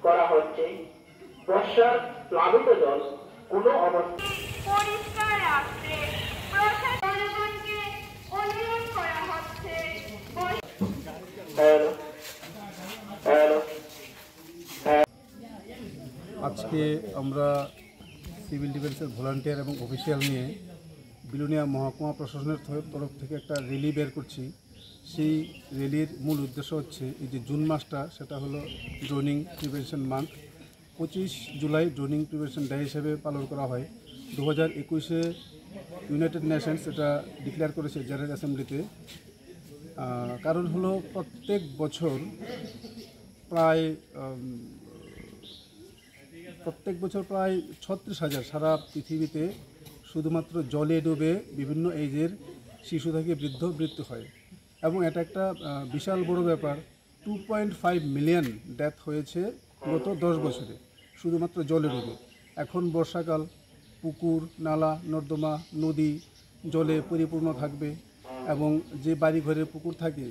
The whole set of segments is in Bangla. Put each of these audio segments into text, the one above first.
করা হচ্ছে। বর্ষার প্লাবিত জল কোনো অবস্থায় পরিষ্কার রাখতে জনগণকে অনুরোধ করা হচ্ছে। আজকে আমরা সিভিল ডিফেন্সের ভলান্টিয়ার এবং অফিসিয়াল নিয়ে বিলোনিয়া মহকুমা প্রশাসনের তরফ থেকে একটা র্যালি বের করছি। সেই র্যালির মূল উদ্দেশ্য হচ্ছে এই যে জুন মাসটা, সেটা হলো ড্রোনিং prevention month. 25 July ড্রোনিং prevention day হিসেবে পালন করা হয়। 2021-এ ইউনাইটেড নেশনস এটা ডিক্লেয়ার করেছে জেনারেল অ্যাসেম্বলিতে। কারণ হলো প্রত্যেক বছর প্রায় 36,000 সারা পৃথিবীতে শুধুমাত্র জলে ডুবে বিভিন্ন এজের শিশু থেকে বৃদ্ধ মৃত্যু হয়, এবং এটা একটা বিশাল বড় ব্যাপার। 2.5 মিলিয়ন ডেথ হয়েছে গত 10 বছরে শুধুমাত্র জলে ডুবে। এখন বর্ষাকাল, পুকুর, নালা, নর্দমা, নদী জলে পরিপূর্ণ থাকবে, এবং যে বাড়ি ঘরে পুকুর থাকে,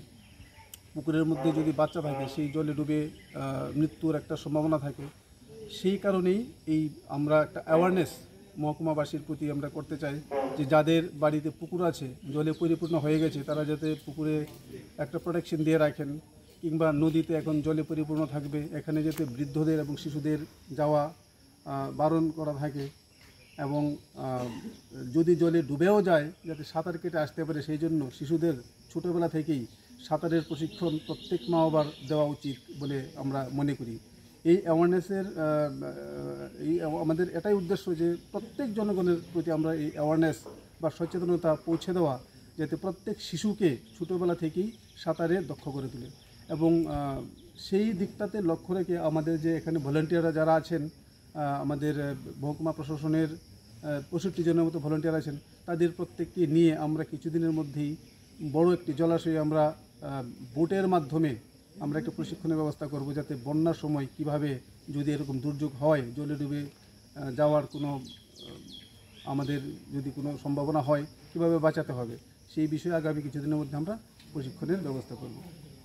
পুকুরের মধ্যে যদি বাচ্চা থাকে, সেই জলে ডুবে মৃত্যুর একটা সম্ভাবনা থাকে। সেই কারণেই আমরা একটা অ্যাওয়ারনেস মহকুমাবাসীর প্রতি আমরা করতে চাই যে যাদের বাড়িতে পুকুর আছে, জলে পরিপূর্ণ হয়ে গেছে, তারা যাতে পুকুরে একটা প্রোটেকশন দিয়ে রাখেন, কিংবা নদীতে এখন জলে পরিপূর্ণ থাকবে, এখানে যাতে বৃদ্ধদের এবং শিশুদের যাওয়া বারণ করা থাকে, এবং যদি জলে ডুবেও যায় যাতে সাঁতার কেটে আসতে পারে, সেই জন্য শিশুদের ছোটোবেলা থেকেই সাঁতারের প্রশিক্ষণ প্রত্যেক মা বাবার দেওয়া উচিত বলে আমরা মনে করি। এই অ্যাওয়ারনেসের আমাদের এটাই উদ্দেশ্য যে প্রত্যেক জনগণের প্রতি আমরা এই অ্যাওয়ারনেস বা সচেতনতা পৌঁছে দেওয়া, যাতে প্রত্যেক শিশুকে ছোটোবেলা থেকেই সাঁতারে দক্ষ করে তোলে। এবং সেই দিকটাতে লক্ষ্য রেখে আমাদের যে এখানে ভলান্টিয়াররা যারা আছেন, আমাদের মহকুমা প্রশাসনের 65 জনের মতো ভলান্টিয়ার আছেন, তাদের প্রত্যেককে নিয়ে আমরা কিছুদিনের মধ্যেই বড় একটি জলাশয়ে আমরা বোটের মাধ্যমে আমরা একটা প্রশিক্ষণের ব্যবস্থা করব, যাতে বন্যার সময় কিভাবে যদি এরকম দুর্যোগ হয়, জলে ডুবে যাওয়ার কোনো আমাদের যদি কোনো সম্ভাবনা হয়, কিভাবে বাঁচাতে হবে, সেই বিষয়ে আগামী কিছুদিনের মধ্যে আমরা প্রশিক্ষণের ব্যবস্থা করব।